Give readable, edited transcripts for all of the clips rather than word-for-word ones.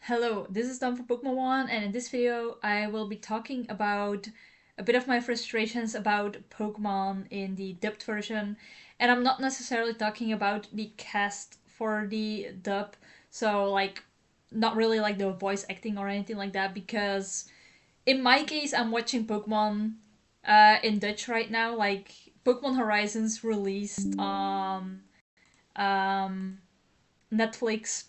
Hello, this is Dom from Pokemon One, and in this video, I will be talking about a bit of my frustrations about Pokemon in the dubbed version. And I'm not necessarily talking about the cast for the dub, so not really like the voice acting or anything like that, because in my case, I'm watching Pokemon in Dutch right now. Like, Pokemon Horizons released on um, Netflix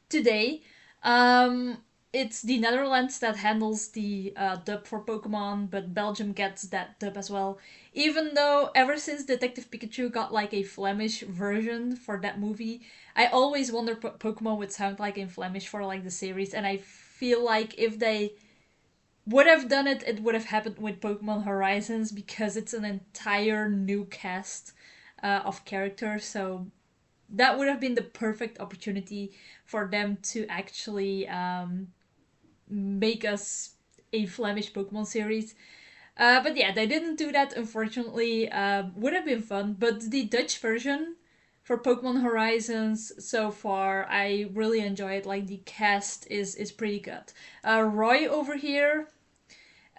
today. Um, it's the Netherlands that handles the dub for Pokemon, but Belgium gets that dub as well. Even though ever since Detective Pikachu got like a Flemish version for that movie, I always wonder Pokemon would sound like in Flemish for like the series, and I feel like if they would have done it, it would have happened with Pokemon Horizons because it's an entire new cast of characters. So that would have been the perfect opportunity for them to actually make us a Flemish Pokemon series. But yeah, they didn't do that, unfortunately. Would have been fun, but the Dutch version for Pokemon Horizons so far, I really enjoy it. Like the cast is pretty good. Roy over here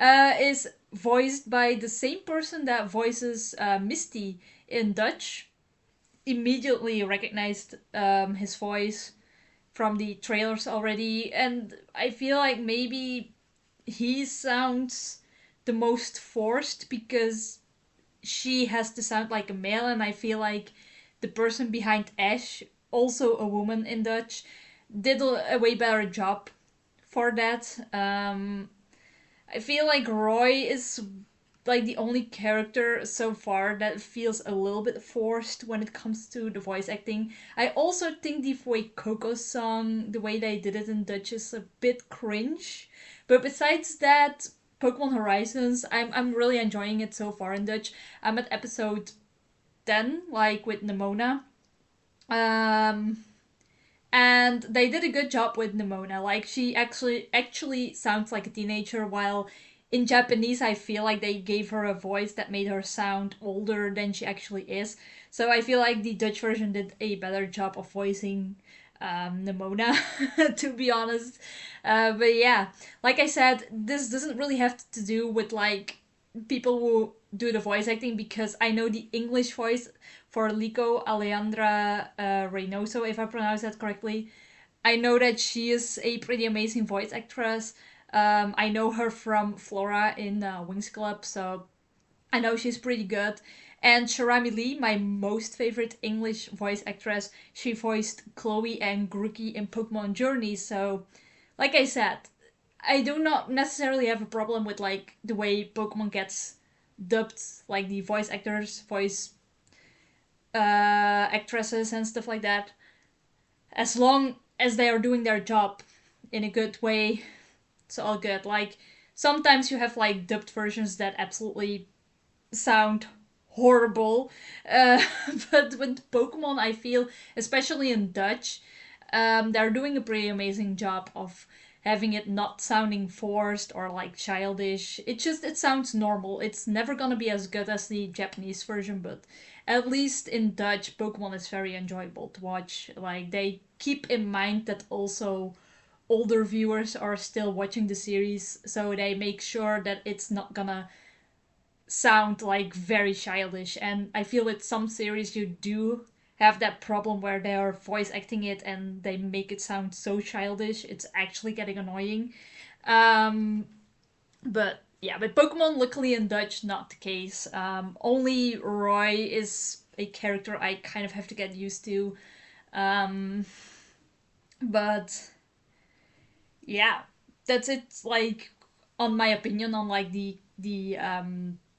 is voiced by the same person that voices Misty in Dutch. Immediately recognized his voice from the trailers already, and I feel like maybe he sounds the most forced because she has to sound like a male, and I feel like the person behind Ash, also a woman in Dutch, did a way better job for that. I feel like Roy is like the only character so far that feels a little bit forced when it comes to the voice acting. I also think the way Coco song, the way they did it in Dutch, is a bit cringe. But besides that, Pokemon Horizons, I'm really enjoying it so far in Dutch. I'm at episode 10, like with Nemona. Um, and they did a good job with Nimona. Like she actually sounds like a teenager, while in Japanese I feel like they gave her a voice that made her sound older than she actually is. So I feel like the Dutch version did a better job of voicing Nimona, to be honest. But yeah, like I said, this doesn't really have to do with like people who do the voice acting, because I know the English voice for Lico Alejandra Reynoso, if I pronounce that correctly. I know that she is a pretty amazing voice actress. I know her from Flora in Wings Club, so I know she's pretty good. And Sharami Lee, my most favorite English voice actress, she voiced Chloe and Grookey in Pokemon Journey. So, like I said, I do not necessarily have a problem with like the way Pokemon gets dubbed, like the voice actors voice actresses and stuff like that. As long as they are doing their job in a good way, it's all good. Like sometimes you have like dubbed versions that absolutely sound horrible, uh, but with Pokemon, I feel, especially in Dutch, they're doing a pretty amazing job of having it not sounding forced or like childish. It sounds normal. It's never gonna be as good as the Japanese version, but at least in Dutch, Pokemon is very enjoyable to watch. Like they keep in mind that also older viewers are still watching the series, so they make sure that it's not gonna sound like very childish. And I feel with some series you do have that problem where they are voice acting it and they make it sound so childish it's actually getting annoying. um but yeah, with Pokemon, luckily in Dutch, not the case. Only Roy is a character I kind of have to get used to. um but yeah, that's it, like on my opinion on like the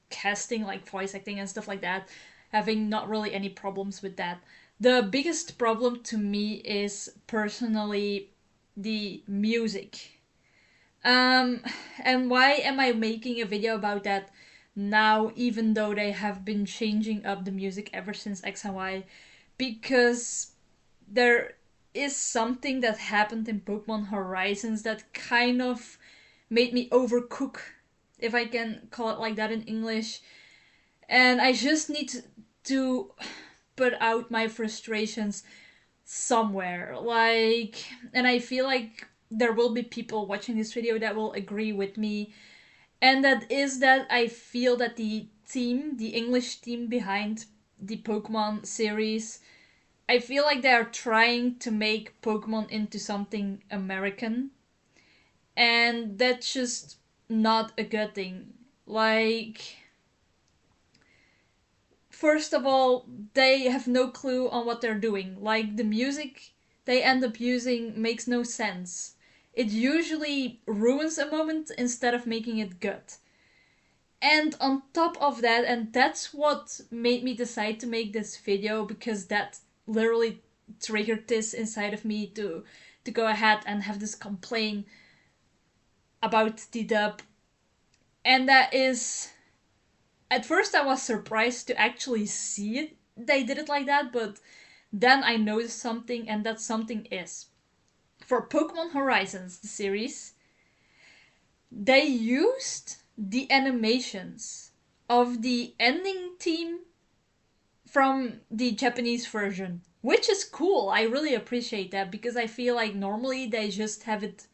casting, like voice acting and stuff like that, having not really any problems with that. The biggest problem to me is personally the music. um and why am I making a video about that now, even though they have been changing up the music ever since X and Y? Because there is something that happened in Pokemon Horizons that kind of made me overcook, if I can call it like that in English. And I just need to put out my frustrations somewhere. Like, and I feel like there will be people watching this video that will agree with me, and that is that I feel that the English team behind the Pokemon series, I feel like they are trying to make Pokemon into something American, and that's just not a good thing. Like, first of all, they have no clue on what they're doing. Like, the music they end up using makes no sense. It usually ruins a moment instead of making it good. And on top of that, and that's what made me decide to make this video, because that literally triggered this inside of me to go ahead and have this complaint about the dub. And that is, at first I was surprised to actually see it. They did it like that, but then I noticed something, and that something is, for Pokemon Horizons, the series, they used the animations of the ending theme from the Japanese version, which is cool. I really appreciate that, because I feel like normally they just have it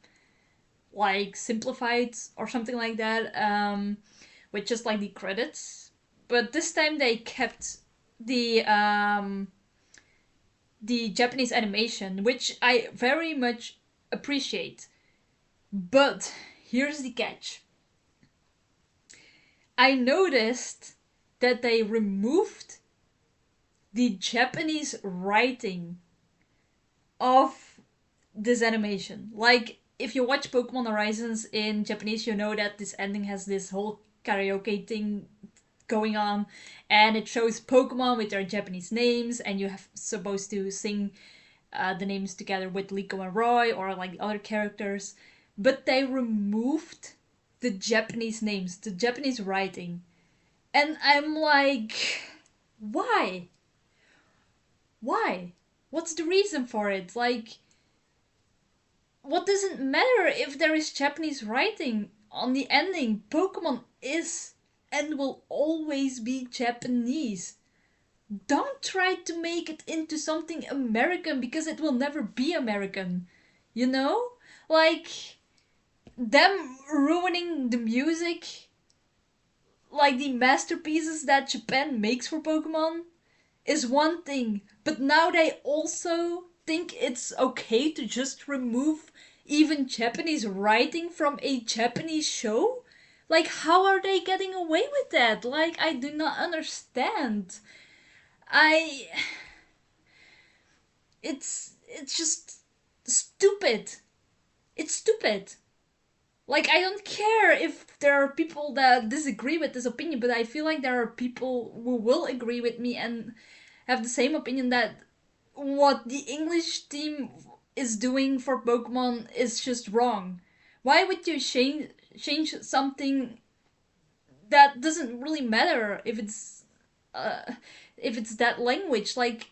like simplified or something like that, with just like the credits. But this time they kept the Japanese animation, which I very much appreciate. But here's the catch. I noticed that they removed the Japanese writing of this animation. Like, if you watch Pokemon Horizons in Japanese, you know that this ending has this whole karaoke thing going on, and it shows Pokemon with their Japanese names, and you have supposed to sing the names together with Liko and Roy or like the other characters. But they removed the Japanese names, the Japanese writing. And I'm like, why? Why? What's the reason for it? Like, what does it matter if there is Japanese writing on the ending? Pokemon is and will always be Japanese. Don't try to make it into something American, because it will never be American. You know? Like, them ruining the music, like the masterpieces that Japan makes for Pokemon, is one thing, but now they also think it's okay to just remove even Japanese writing from a Japanese show? Like, how are they getting away with that? Like, I do not understand. I. It's just stupid. It's stupid. Like, I don't care if there are people that disagree with this opinion, but I feel like there are people who will agree with me and have the same opinion that what the English team is doing for Pokemon is just wrong. Why would you change something that doesn't really matter uh, if it's that language? Like,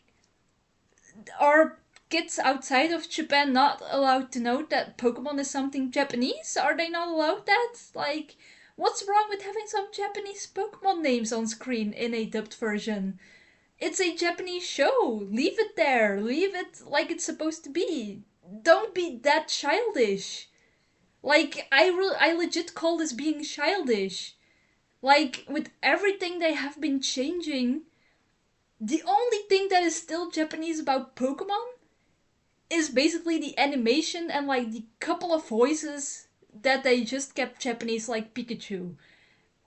are kids outside of Japan not allowed to know that Pokemon is something Japanese? Are they not allowed that? Like, what's wrong with having some Japanese Pokemon names on screen in a dubbed version? It's a Japanese show. Leave it there. Leave it like it's supposed to be. Don't be that childish. Like, I legit call this being childish. Like, with everything they have been changing, the only thing that is still Japanese about Pokemon is basically the animation and like the couple of voices that they just kept Japanese, like Pikachu.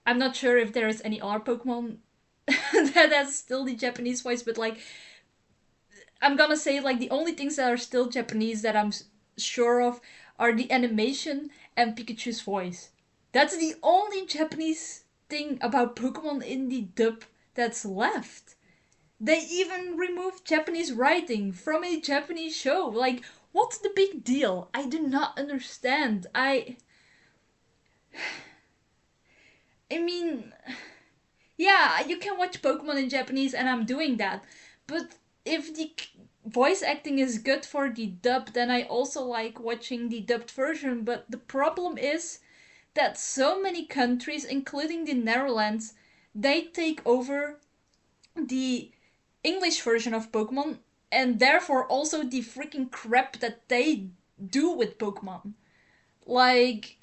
I'm not sure if there is any other Pokemon that has still the Japanese voice, but like, I'm gonna say like the only things that are still Japanese that I'm sure of are the animation and Pikachu's voice. That's the only Japanese thing about Pokemon in the dub that's left. They even removed Japanese writing from a Japanese show. Like, what's the big deal? I do not understand. I mean, yeah, you can watch Pokemon in Japanese, and I'm doing that. But if the voice acting is good for the dub, then I also like watching the dubbed version. But the problem is that so many countries, including the Netherlands, they take over the English version of Pokemon, and therefore also the freaking crap that they do with Pokemon. Like,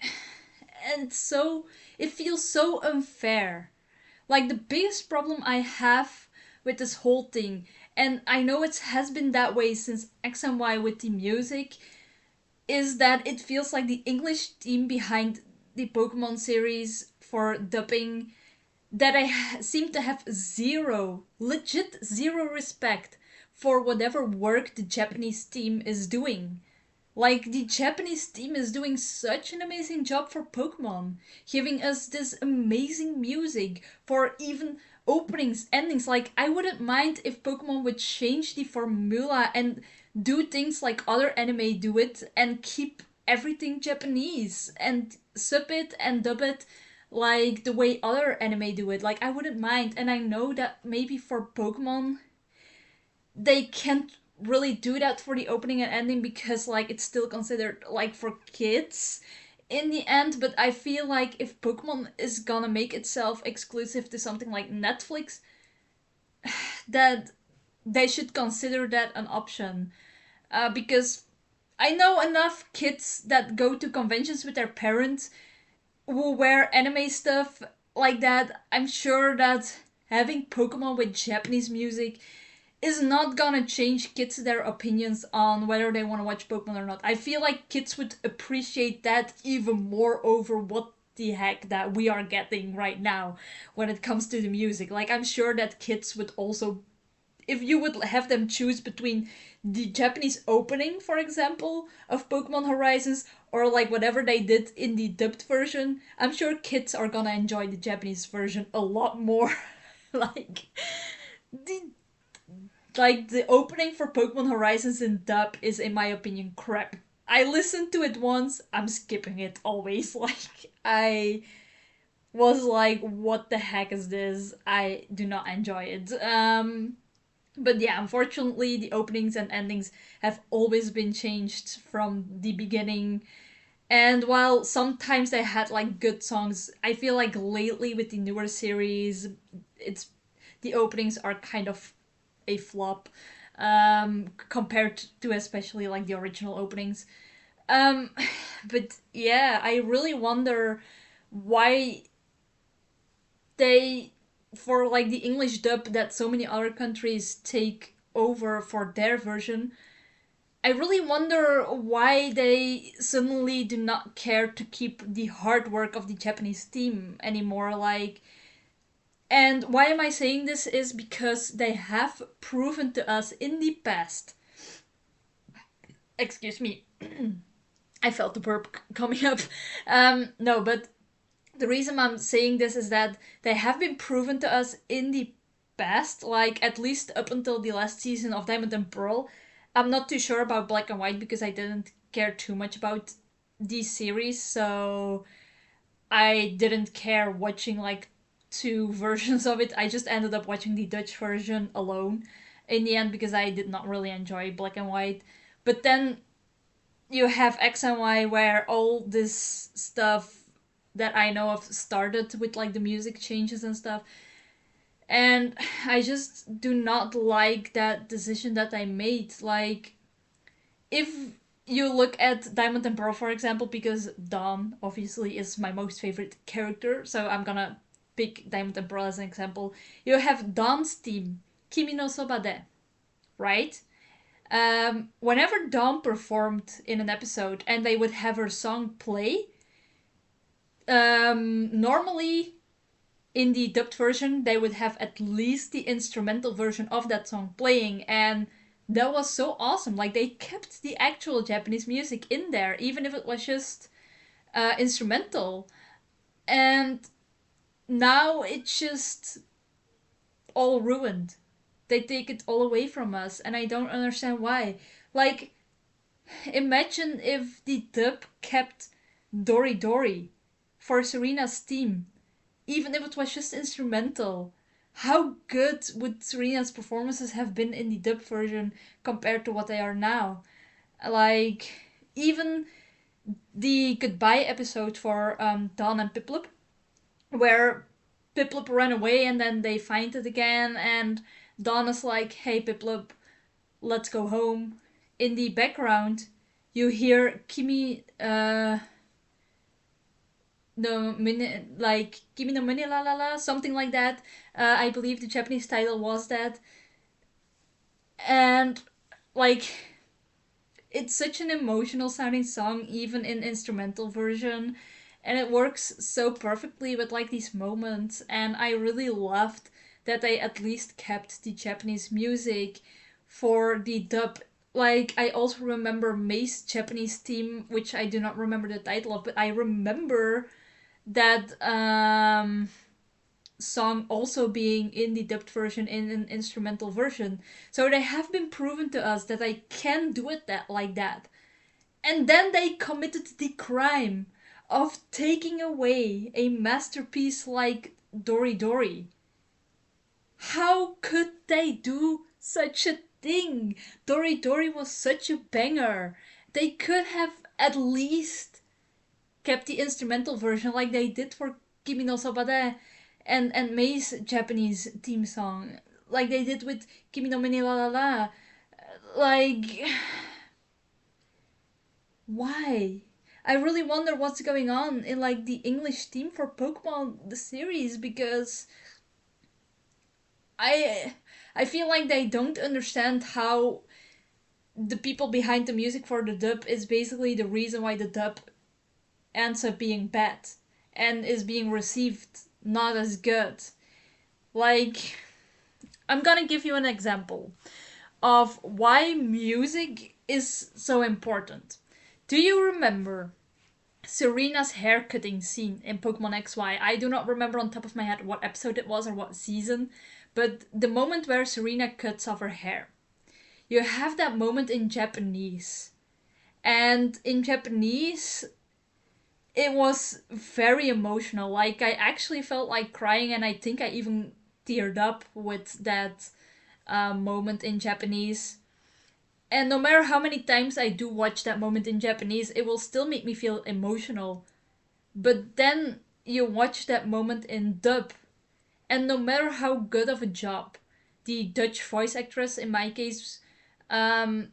and so it feels so unfair. Like the biggest problem I have with this whole thing, and I know it has been that way since X and Y with the music, is that it feels like the English team behind the Pokemon series for dubbing, that seem to have zero, legit zero respect for whatever work the Japanese team is doing. Like, the Japanese team is doing such an amazing job for Pokemon, giving us this amazing music for even openings, endings. Like, I wouldn't mind if Pokemon would change the formula and do things like other anime do it and keep everything Japanese and sub it and dub it like the way other anime do it. Like, I wouldn't mind. And I know that maybe for Pokemon, they can't really do that for the opening and ending because like it's still considered like for kids in the end. But I feel like if Pokemon is gonna make itself exclusive to something like Netflix, that they should consider that an option, because I know enough kids that go to conventions with their parents who wear anime stuff like that. I'm sure that having Pokemon with Japanese music is not gonna change kids their opinions on whether they want to watch Pokemon or not. I feel like kids would appreciate that even more over what the heck that we are getting right now when it comes to the music. Like, I'm sure that kids would also, if you would have them choose between the Japanese opening, for example, of Pokemon Horizons, or like whatever they did in the dubbed version, I'm sure kids are gonna enjoy the Japanese version a lot more. like the the opening for Pokemon Horizons in dub is, in my opinion, crap. I listened to it once, I'm skipping it always. Like, I was like, what the heck is this? I do not enjoy it. But yeah, unfortunately, the openings and endings have always been changed from the beginning. And while sometimes they had like good songs, I feel like lately with the newer series, it's the openings are kind of a flop, compared to especially like the original openings. Um, but yeah, I really wonder why they, for like the English dub that so many other countries take over for their version, I really wonder why they suddenly do not care to keep the hard work of the Japanese team anymore. Like, and why am I saying this is because they have proven to us in the past. Excuse me. I felt the burp coming up. No, but the reason I'm saying this is that they have been proven to us in the past, like at least up until the last season of Diamond and Pearl. I'm not too sure about Black and White because I didn't care too much about these series, so I didn't care watching like two versions of it. I just ended up watching the Dutch version alone in the end because I did not really enjoy Black and White. But then you have X and Y where all this stuff that I know of started with like the music changes and stuff. And I just do not like that decision that I made. Like, if you look at Diamond and Pearl, for example, because Dawn obviously is my most favorite character, so I'm gonna pick Diamond and Pearl as an example. You have Dawn's team, Kimi no Sobade, right? Whenever Dawn performed in an episode and they would have her song play, normally in the dubbed version they would have at least the instrumental version of that song playing, and that was so awesome. Like, they kept the actual Japanese music in there even if it was just instrumental. And now it's just all ruined. They take it all away from us and I don't understand why. Like, imagine if the dub kept Dory Dory for Serena's team, even if it was just instrumental. How good would Serena's performances have been in the dub version compared to what they are now? Like, even the goodbye episode for Dawn and Piplup, where Piplup ran away and then they find it again, and Dawn is like, hey Piplup, let's go home. In the background, you hear Kimi no mini like Kimi no Mini La La La, something like that. I believe the Japanese title was that, and like it's such an emotional sounding song, even in instrumental version, and it works so perfectly with like these moments. And I really loved that they at least kept the Japanese music for the dub. Like I also remember May's Japanese theme, which I do not remember the title of, but I remember that song also being in the dubbed version in an instrumental version. So they have been proven to us that I can do it that like that. And then they committed the crime of taking away a masterpiece like Dory Dory. How could they do such a thing? Dory Dory was such a banger. They could have at least kept the instrumental version like they did for Kimi no Sobade and May's Japanese theme song. Like they did with Kimi no Mini La La La. Like, why? I really wonder what's going on in like the English theme for Pokemon the series, because I I feel like they don't understand how the people behind the music for the dub is basically the reason why the dub ends up being bad and is being received not as good. Like, I'm gonna give you an example of why music is so important. Do you remember Serena's haircutting scene in Pokemon XY? I do not remember on top of my head what episode it was or what season, but the moment where Serena cuts off her hair. You have that moment in Japanese. And in Japanese, it was very emotional. Like, I actually felt like crying, and I think I even teared up with that moment in Japanese. And no matter how many times I do watch that moment in Japanese, it will still make me feel emotional. But then you watch that moment in dub, and no matter how good of a job the Dutch voice actress, in my case, um,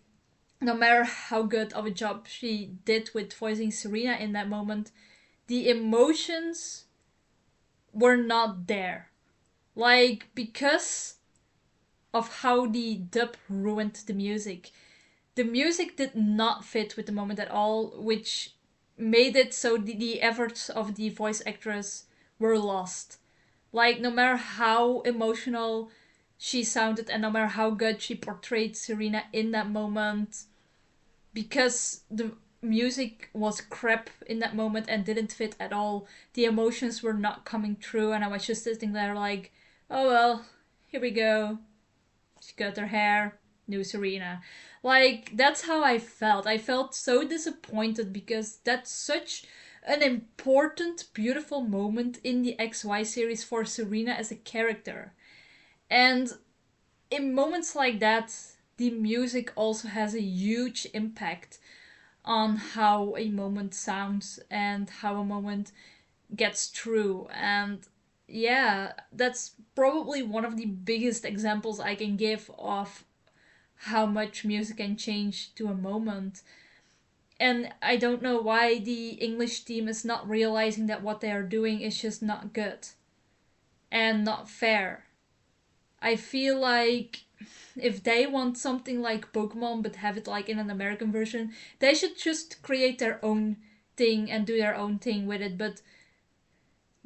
no matter how good of a job she did with voicing Serena in that moment, the emotions were not there. Like, because of how the dub ruined the music. The music did not fit with the moment at all, which made it so the efforts of the voice actress were lost. Like, no matter how emotional she sounded and no matter how good she portrayed Serena in that moment, because the music was crap in that moment and didn't fit at all, the emotions were not coming through, and I was just sitting there like, oh well, here we go. She cut her hair, new Serena. Like, that's how I felt. I felt so disappointed because that's such an important, beautiful moment in the XY series for Serena as a character. And in moments like that, the music also has a huge impact on how a moment sounds and how a moment gets through. And yeah, that's probably one of the biggest examples I can give of how much music can change to a moment. And I don't know why the English team is not realizing that what they are doing is just not good and not fair. I feel like if they want something like Pokemon but have it like in an American version, they should just create their own thing and do their own thing with it. But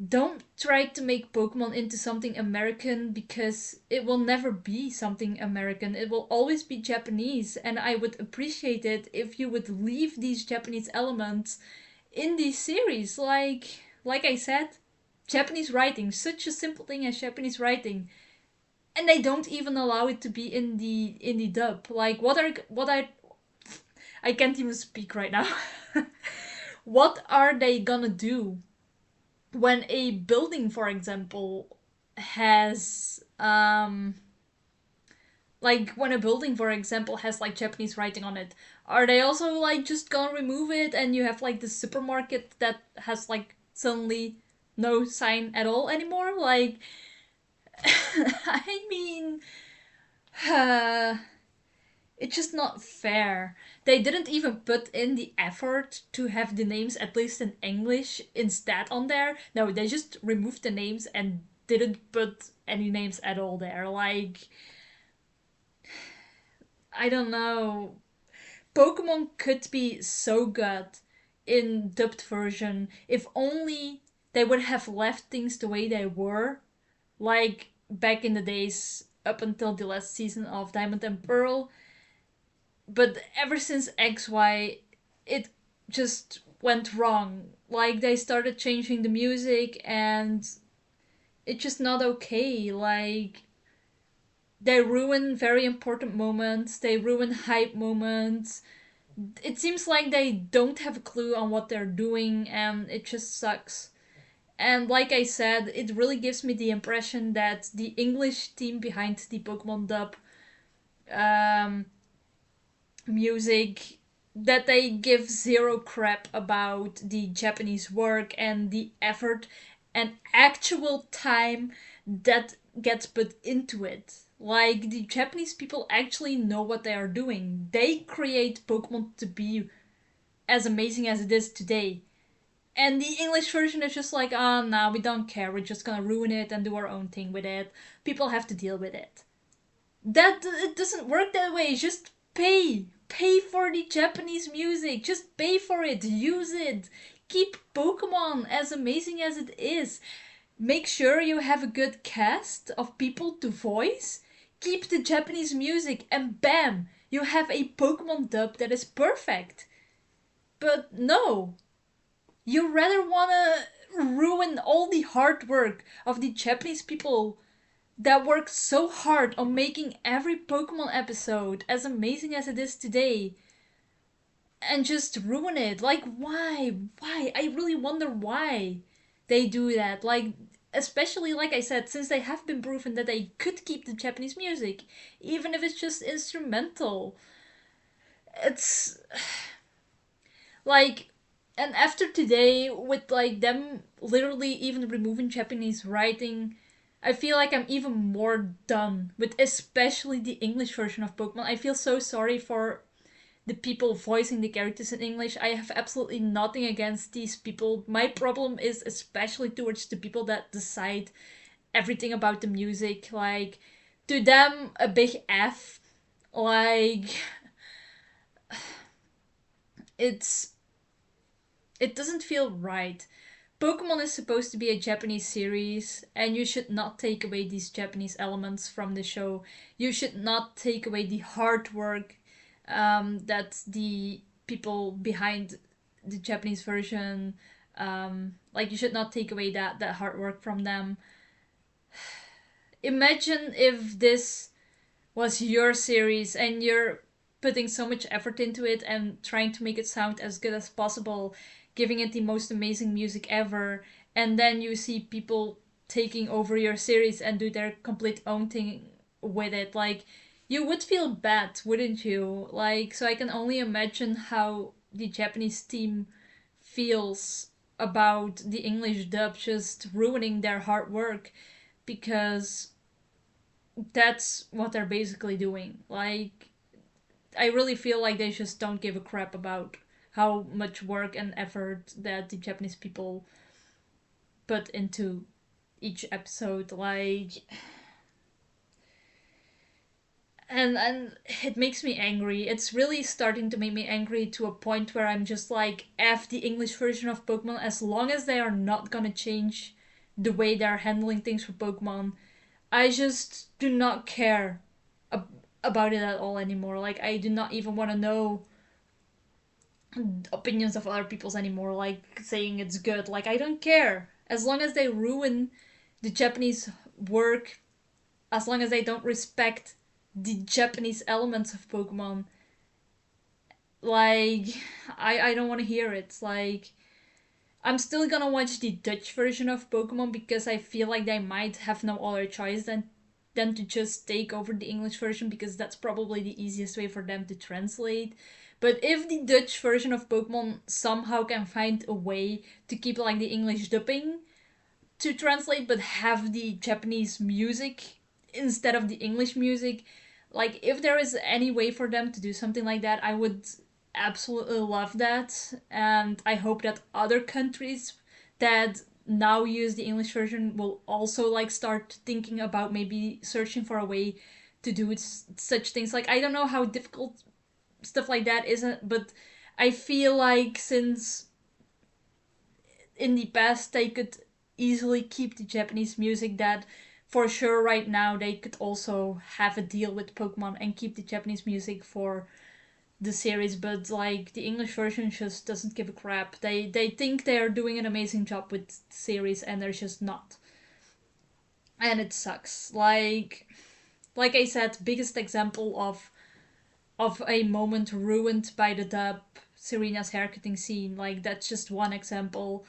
don't try to make Pokemon into something American, because it will never be something American. It will always be Japanese, and I would appreciate it if you would leave these Japanese elements in the series. Like I said, Japanese writing, such a simple thing as Japanese writing. And they don't even allow it to be in the dub. Like, what are I can't even speak right now. What are they gonna do when a building, for example, has like when a building, for example, has like Japanese writing on it? Are they also like just gonna remove it and you have like the supermarket that has like suddenly no sign at all anymore? Like, I mean, uh, it's just not fair. They didn't even put in the effort to have the names, at least in English, instead on there. No, they just removed the names and didn't put any names at all there. Like, I don't know. Pokemon could be so good in dubbed version if only they would have left things the way they were, like back in the days up until the last season of Diamond and Pearl. But ever since XY, it just went wrong. Like they started changing the music and it's just not okay. Like they ruin very important moments, they ruin hype moments. It seems like they don't have a clue on what they're doing and it just sucks. And like I said, it really gives me the impression that the English team behind the Pokemon dub um, music, that they give zero crap about the Japanese work and the effort and actual time that gets put into it. Like, the Japanese people actually know what they are doing. They create Pokemon to be as amazing as it is today. And the English version is just like, oh, no, we don't care. We're just gonna ruin it and do our own thing with it. People have to deal with it. That it doesn't work that way. Just pay for the Japanese music. Just pay for it. Use it. Keep Pokemon as amazing as it is. Make sure you have a good cast of people to voice. Keep the Japanese music, and bam, you have a Pokemon dub that is perfect. But no, you rather wanna ruin all the hard work of the Japanese people that worked so hard on making every Pokemon episode as amazing as it is today and just ruin it. Like, why? Why? I really wonder why they do that. Like, especially, like I said, since they have been proven that they could keep the Japanese music, even if it's just instrumental. It's like, and after today, with like them literally even removing Japanese writing, I feel like I'm even more done with especially the English version of Pokemon. I feel so sorry for the people voicing the characters in English. I have absolutely nothing against these people. My problem is especially towards the people that decide everything about the music. Like, to them, a big F. Like, it's it doesn't feel right. Pokemon is supposed to be a Japanese series, and you should not take away these Japanese elements from the show. You should not take away the hard work that the people behind the Japanese version, like, you should not take away that hard work from them. Imagine if this was your series and you're putting so much effort into it and trying to make it sound as good as possible, giving it the most amazing music ever, and then you see people taking over your series and do their complete own thing with it. Like, you would feel bad, wouldn't you? Like, so I can only imagine how the Japanese team feels about the English dub just ruining their hard work, because that's what they're basically doing. Like, I really feel like they just don't give a crap about how much work and effort that the Japanese people put into each episode. Like, and it makes me angry. It's really starting to make me angry to a point where I'm just like, F the English version of Pokemon. As long as they are not gonna change the way they're handling things for Pokemon, I just do not care about it at all anymore. Like, I do not even want to know opinions of other people's anymore, like saying it's good. Like, I don't care. As long as they ruin the Japanese work, as long as they don't respect the Japanese elements of Pokemon, like, I don't want to hear it. Like, I'm still gonna watch the Dutch version of Pokemon because I feel like they might have no other choice than to just take over the English version, because that's probably the easiest way for them to translate. But if the Dutch version of Pokemon somehow can find a way to keep like the English dubbing to translate but have the Japanese music instead of the English music, like if there is any way for them to do something like that, I would absolutely love that. And I hope that other countries that now use the English version will also like start thinking about maybe searching for a way to do such things. Like I don't know how difficult stuff like that isn't, but I feel like since in the past they could easily keep the Japanese music, that for sure right now they could also have a deal with Pokemon and keep the Japanese music for the series. But like the English version just doesn't give a crap. They think they're doing an amazing job with the series and they're just not. And it sucks. Like I said, biggest example of a moment ruined by the dub, Serena's haircutting scene. Like that's just one example.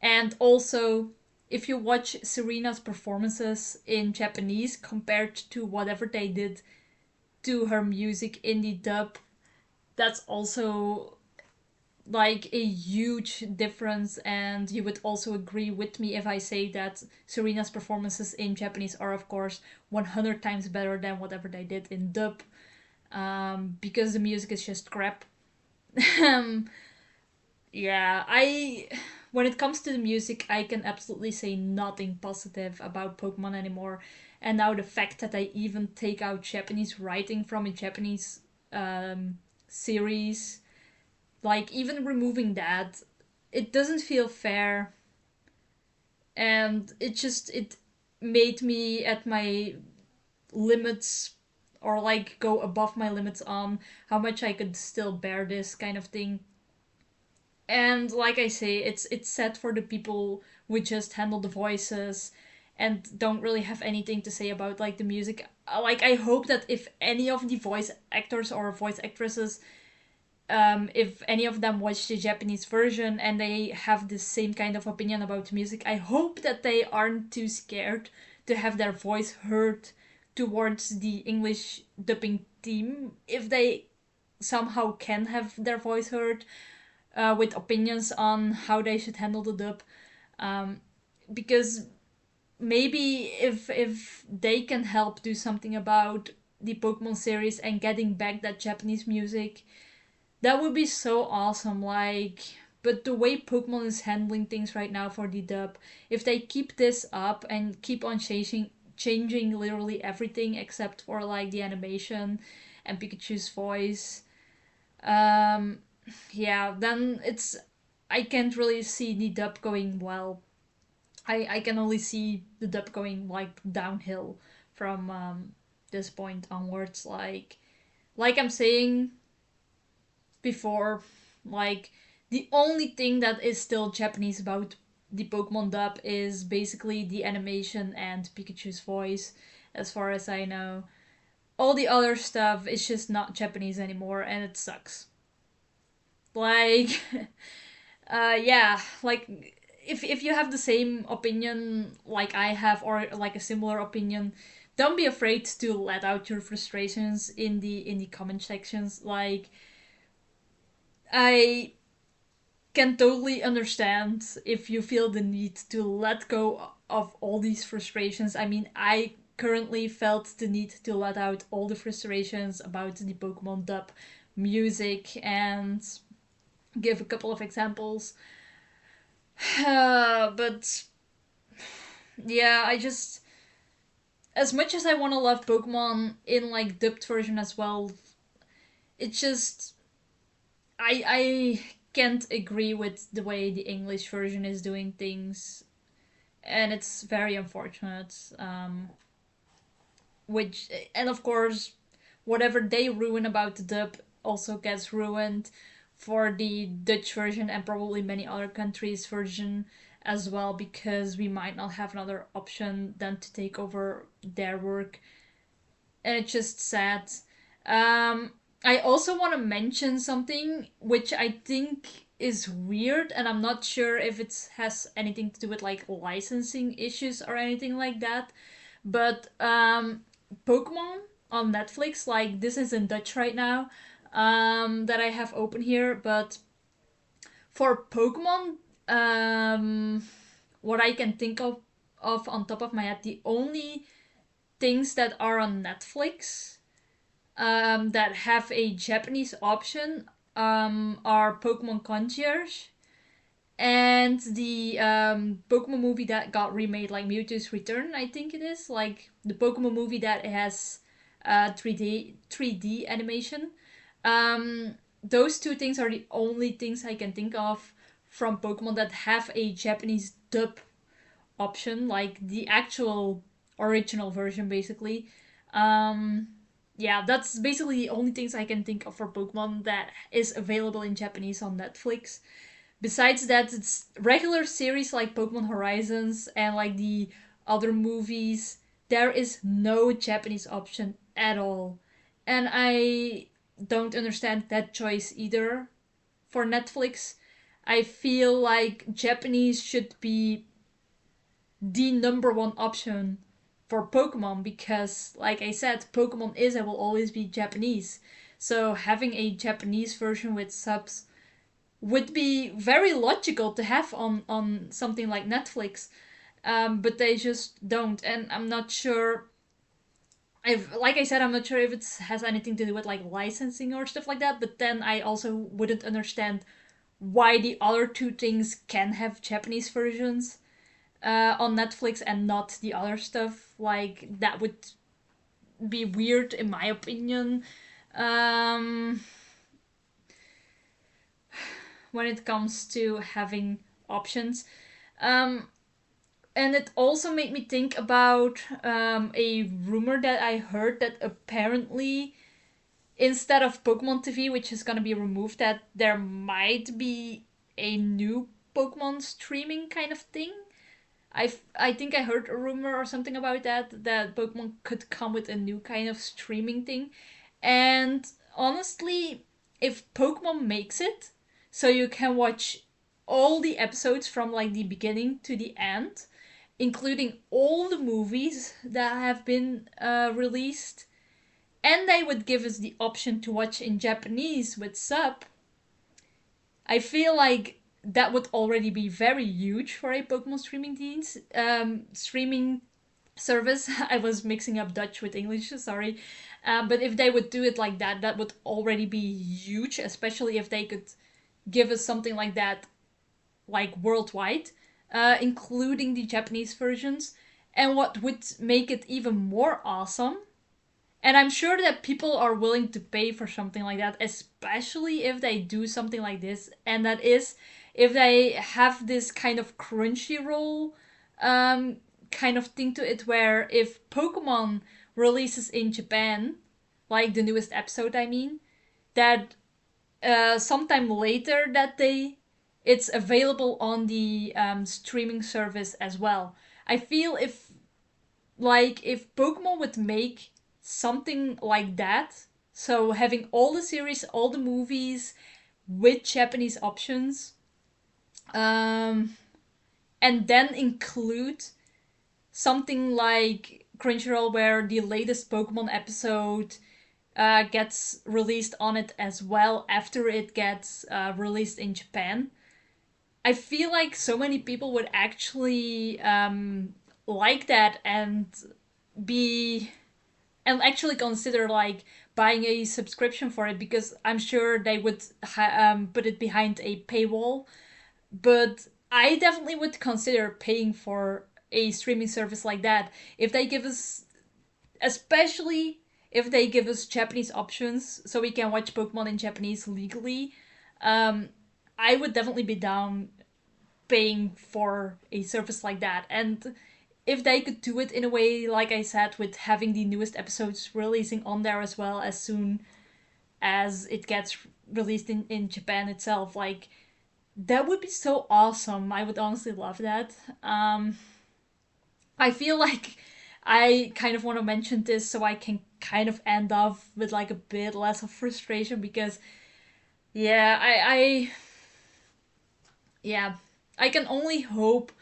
And also, if you watch Serena's performances in Japanese compared to whatever they did to her music in the dub, that's also like a huge difference. And you would also agree with me if I say that Serena's performances in Japanese are, of course, 100 times better than whatever they did in dub, because the music is just crap. um, yeah, I when it comes to the music, I can absolutely say nothing positive about Pokemon anymore. And now the fact that I even take out Japanese writing from a Japanese series, like even removing that, it doesn't feel fair, and it made me at my limits, or like go above my limits on how much I could still bear this kind of thing. And like I say, it's set for the people who just handle the voices and don't really have anything to say about like the music. Like I hope that if any of the voice actors or voice actresses, if any of them watch the Japanese version and they have the same kind of opinion about music, I hope that they aren't too scared to have their voice heard towards the English dubbing team. If they somehow can have their voice heard, with opinions on how they should handle the dub, um, because maybe if they can help do something about the Pokemon series and getting back that Japanese music, that would be so awesome. Like, but the way Pokemon is handling things right now for the dub, if they keep this up and keep on changing literally everything except for like the animation and Pikachu's voice, um, yeah, then it's I can't really see the dub going well. I can only see the dub going like downhill from this point onwards. Like I'm saying before, like the only thing that is still Japanese about the Pokemon dub is basically the animation and Pikachu's voice, as far as I know. All the other stuff is just not Japanese anymore, and it sucks. Like, yeah, like if you have the same opinion like I have, or like a similar opinion, don't be afraid to let out your frustrations in the comment sections. Like, I can totally understand if you feel the need to let go of all these frustrations. I mean, I currently felt the need to let out all the frustrations about the Pokemon dub music and give a couple of examples. But yeah, I just, as much as I want to love Pokemon in like dubbed version as well, it just I can't agree with the way the English version is doing things, and it's very unfortunate. Which, and of course, whatever they ruin about the dub also gets ruined for the Dutch version and probably many other countries' version as well, because we might not have another option than to take over their work, and it's just sad. Um, I also want to mention something which I think is weird, and I'm not sure if it has anything to do with like licensing issues or anything like that. But Pokemon on Netflix, like this is in Dutch right now, that I have open here. But for Pokemon, what I can think of on top of my head, the only things that are on Netflix that have a Japanese option are Pokemon Concierge and the Pokemon movie that got remade, like Mewtwo's Return, I think it is, like the Pokemon movie that has 3D animation. Those two things are the only things I can think of from Pokemon that have a Japanese dub option, like the actual original version, basically. Um, yeah, that's basically the only things I can think of for Pokemon that is available in Japanese on Netflix. Besides that, it's regular series like Pokemon Horizons and like the other movies. There is no Japanese option at all. And I don't understand that choice either for Netflix. I feel like Japanese should be the number one option for Pokemon because, like I said, Pokemon is and will always be Japanese. So having a Japanese version with subs would be very logical to have on something like Netflix, but they just don't, and I'm not sure if, like I said, I'm not sure if it has anything to do with like licensing or stuff like that. But then I also wouldn't understand why the other two things can have Japanese versions on Netflix and not the other stuff. Like that would be weird in my opinion. Um, when it comes to having options. Um, and it also made me think about a rumor that I heard that apparently instead of Pokemon TV, which is gonna be removed, that there might be a new Pokemon streaming kind of thing. I think I heard a rumor or something about that Pokemon could come with a new kind of streaming thing. And honestly, if Pokemon makes it so you can watch all the episodes from like the beginning to the end, including all the movies that have been released, and they would give us the option to watch in Japanese with sub, I feel like that would already be very huge for a Pokemon streaming service. I was mixing up Dutch with English, sorry. But if they would do it like that, that would already be huge, especially if they could give us something like that, like worldwide, including the Japanese versions. And what would make it even more awesome, and I'm sure that people are willing to pay for something like that, especially if they do something like this. And that is if they have this kind of Crunchyroll um, kind of thing to it, where if Pokemon releases in Japan, like the newest episode, I mean, that sometime later that day, it's available on the streaming service as well. I feel if Pokemon would make something like that, so having all the series, all the movies with Japanese options, um, and then include something like Crunchyroll where the latest Pokemon episode gets released on it as well after it gets released in Japan. I feel like so many people would actually like that be and actually consider like buying a subscription for it, because I'm sure they would put it behind a paywall. But I definitely would consider paying for a streaming service like that if they give us, especially if they give us Japanese options so we can watch Pokemon in Japanese legally. Um, I would definitely be down paying for a service like that. And if they could do it in a way, like I said, with having the newest episodes releasing on there as well as soon as it gets released in Japan itself, like that would be so awesome. I would honestly love that. I feel like I kind of want to mention this so I can kind of end off with like a bit less of frustration, because yeah, yeah, I can only hope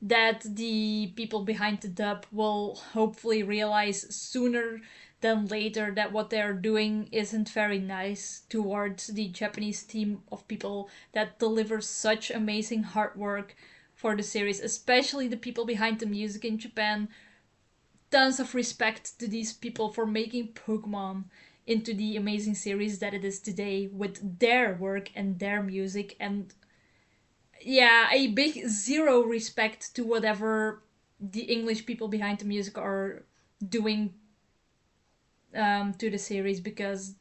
that the people behind the dub will hopefully realize sooner than later that what they're doing isn't very nice towards the Japanese team of people that delivers such amazing hard work for the series, especially the people behind the music in Japan. Tons of respect to these people for making Pokemon into the amazing series that it is today with their work and their music. And yeah, a big zero respect to whatever the English people behind the music are doing to the series, because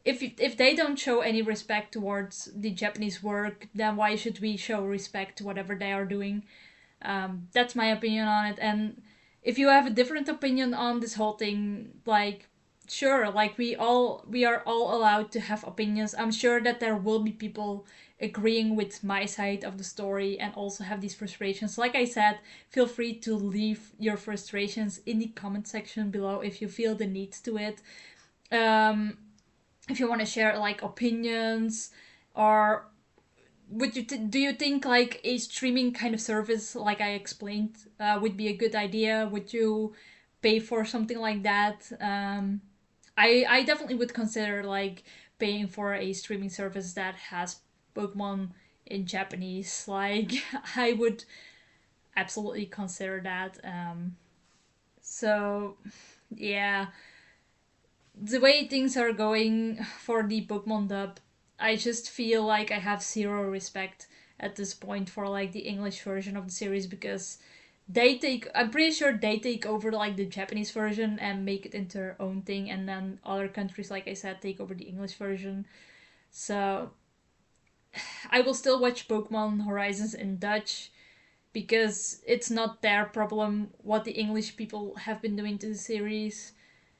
if they don't show any respect towards the Japanese work, then why should we show respect to whatever they are doing? That's my opinion on it. And if you have a different opinion on this whole thing, like, sure, like we are all allowed to have opinions. I'm sure that there will be people agreeing with my side of the story and also have these frustrations. Like I said, feel free to leave your frustrations in the comment section below if you feel the need to it. Um, if you want to share like opinions, or do you think like a streaming kind of service like I explained would be a good idea? Would you pay for something like that? I definitely would consider like paying for a streaming service that has Pokemon in Japanese. Like I would absolutely consider that. So yeah, the way things are going for the Pokemon dub, I just feel like I have zero respect at this point for like the English version of the series, because I'm pretty sure they take over like the Japanese version and make it into their own thing, and then other countries, like I said, take over the English version. So I will still watch Pokemon Horizons in Dutch, because it's not their problem what the English people have been doing to the series.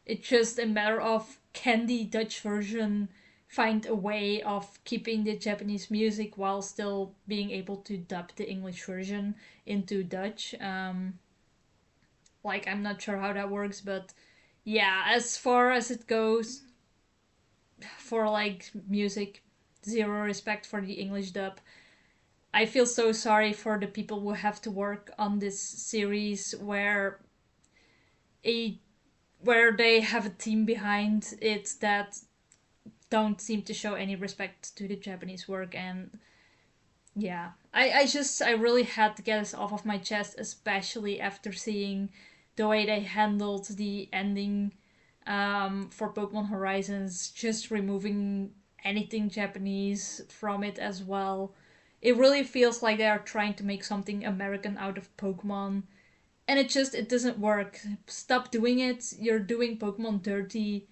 It's just a matter of, can the Dutch version find a way of keeping the Japanese music while still being able to dub the English version into Dutch. Like, I'm not sure how that works, but yeah, as far as it goes for like music, zero respect for the English dub. I feel so sorry for the people who have to work on this series a where they have a team behind it that don't seem to show any respect to the Japanese work. And yeah, I really had to get this off of my chest, especially after seeing the way they handled the ending for Pokemon Horizons, just removing anything Japanese from it as well. It really feels like they are trying to make something American out of Pokemon, and it doesn't work. Stop doing it. You're doing Pokemon dirty,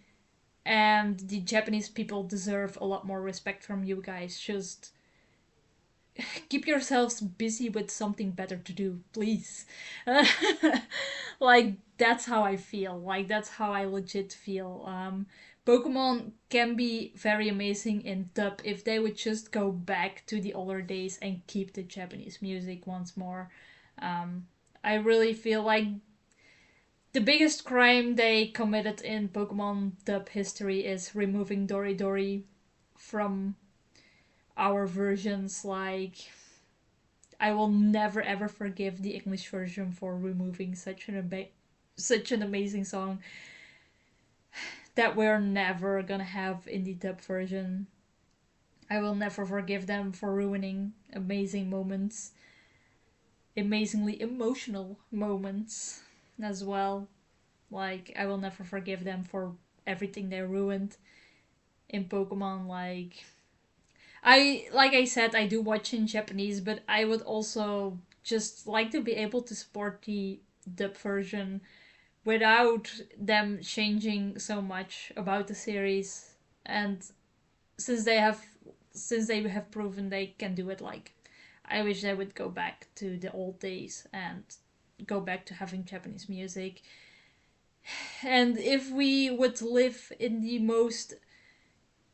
and the Japanese people deserve a lot more respect from you guys. Just keep yourselves busy with something better to do, please. Like, that's how I feel. Like, that's how I legit feel. Pokemon can be very amazing in dub if they would just go back to the older days and keep the Japanese music once more. Um, I really feel like the biggest crime they committed in Pokemon dub history is removing Dory from our versions. Like, I will never ever forgive the English version for removing such an amazing song that we're never gonna have in the dub version. I will never forgive them for ruining amazing moments, amazingly emotional moments as well. Like, I will never forgive them for everything they ruined in Pokemon. Like I said, I do watch in Japanese, but I would also just like to be able to support the dub version without them changing so much about the series. And since they have since they have proven they can do it, like, I wish they would go back to the old days and go back to having Japanese music. And if we would live in the most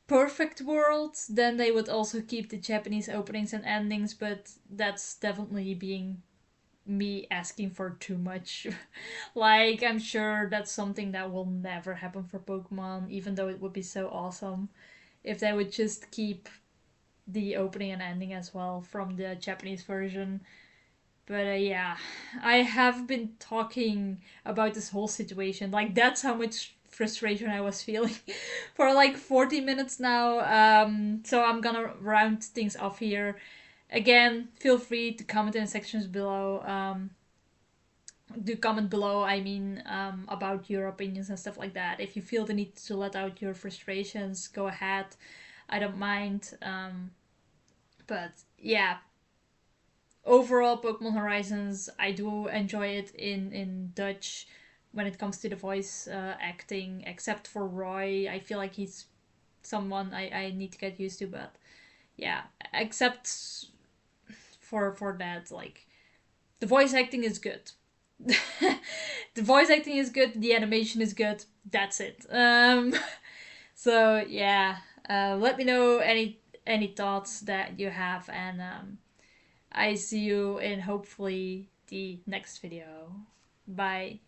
perfect world, then they would also keep the Japanese openings and endings, but that's definitely being me asking for too much. Like, I'm sure that's something that will never happen for Pokemon, even though it would be so awesome if they would just keep the opening and ending as well from the Japanese version. But yeah, I have been talking about this whole situation. Like, that's how much frustration I was feeling for like 40 minutes now. So I'm gonna round things off here. Again, feel free to comment in the sections below. do comment below. I mean, about your opinions and stuff like that. If you feel the need to let out your frustrations, go ahead. I don't mind. But yeah, overall, Pokemon Horizons, I do enjoy it in Dutch when it comes to the voice acting, except for Roy. I feel like he's someone I need to get used to, but yeah, except for that, like, the voice acting is good. The voice acting is good, the animation is good, that's it. So yeah, let me know any thoughts that you have, and I see you in hopefully the next video. Bye.